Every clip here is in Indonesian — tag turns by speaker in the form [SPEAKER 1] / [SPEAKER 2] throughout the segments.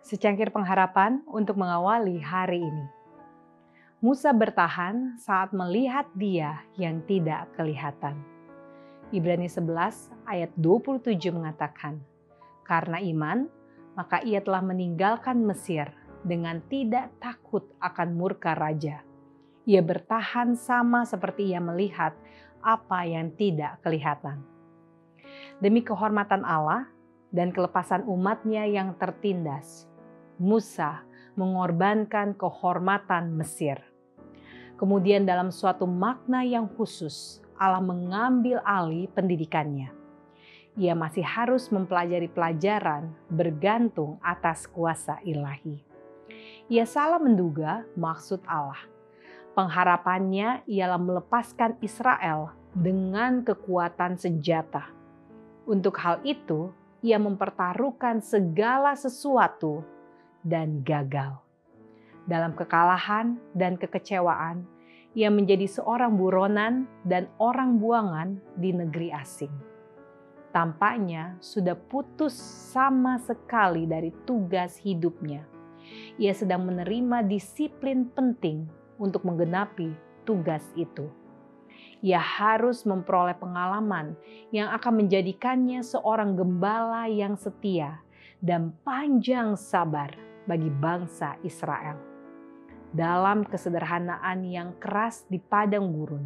[SPEAKER 1] Secangkir pengharapan untuk mengawali hari ini. Musa bertahan saat melihat Dia yang tidak kelihatan. Ibrani 11 ayat 27 mengatakan, "Karena iman, maka ia telah meninggalkan Mesir dengan tidak takut akan murka raja. Ia bertahan sama seperti ia melihat apa yang tidak kelihatan." Demi kehormatan Allah dan kelepasan umatnya yang tertindas, Musa mengorbankan kehormatan Mesir. Kemudian dalam suatu makna yang khusus, Allah mengambil alih pendidikannya. Ia masih harus mempelajari pelajaran bergantung atas kuasa ilahi. Ia salah menduga maksud Allah. Pengharapannya ialah melepaskan Israel dengan kekuatan senjata. Untuk hal itu, ia mempertaruhkan segala sesuatu dan gagal. Dalam kekalahan dan kekecewaan, ia menjadi seorang buronan dan orang buangan di negeri asing. Tampaknya sudah putus sama sekali dari tugas hidupnya. Ia sedang menerima disiplin penting untuk menggenapi tugas itu. Ia harus memperoleh pengalaman yang akan menjadikannya seorang gembala yang setia dan panjang sabar bagi bangsa Israel. Dalam kesederhanaan yang keras di padang gurun,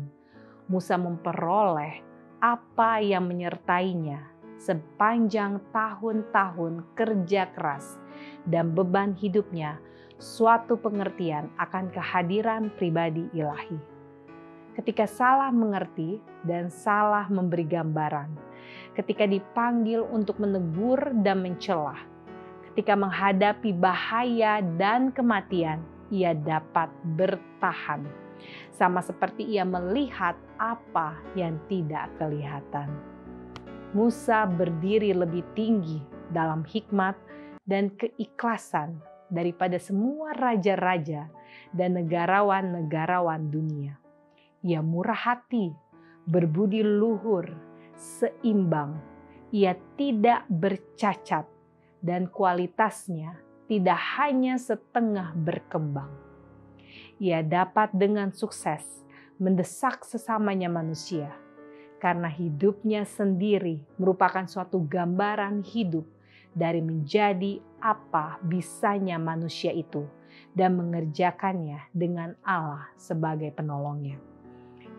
[SPEAKER 1] Musa memperoleh apa yang menyertainya sepanjang tahun-tahun kerja keras dan beban hidupnya, suatu pengertian akan kehadiran pribadi ilahi. Ketika salah mengerti dan salah memberi gambaran, ketika dipanggil untuk menegur dan mencela, ketika menghadapi bahaya dan kematian, ia dapat bertahan, sama seperti ia melihat apa yang tidak kelihatan. Musa berdiri lebih tinggi dalam hikmat dan keikhlasan daripada semua raja-raja dan negarawan-negarawan dunia. Ia murah hati, berbudi luhur, seimbang. Ia tidak bercacat dan kualitasnya tidak hanya setengah berkembang. Ia dapat dengan sukses mendesak sesamanya manusia karena hidupnya sendiri merupakan suatu gambaran hidup dari menjadi apa bisanya manusia itu dan mengerjakannya dengan Allah sebagai penolongnya.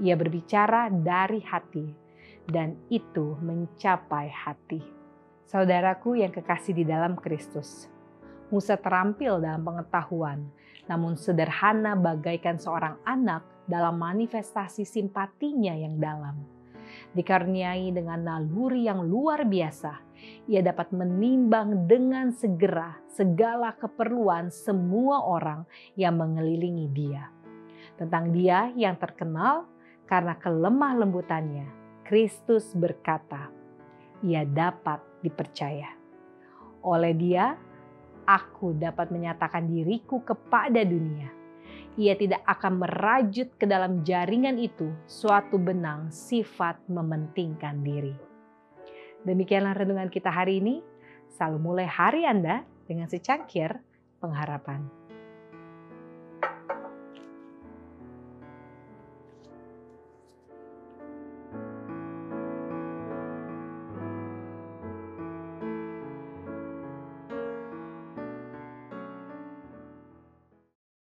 [SPEAKER 1] Ia berbicara dari hati, dan itu mencapai hati. Saudaraku yang kekasih di dalam Kristus, Musa terampil dalam pengetahuan, namun sederhana bagaikan seorang anak dalam manifestasi simpatinya yang dalam. Dikaruniai dengan naluri yang luar biasa, ia dapat menimbang dengan segera segala keperluan semua orang yang mengelilingi dia. Tentang dia yang terkenal karena kelemah lembutannya, Kristus berkata, ia dapat dipercaya. Oleh dia, aku dapat menyatakan diriku kepada dunia. Ia tidak akan merajut ke dalam jaringan itu suatu benang sifat mementingkan diri. Demikianlah renungan kita hari ini. Selalu mulai hari Anda dengan secangkir pengharapan.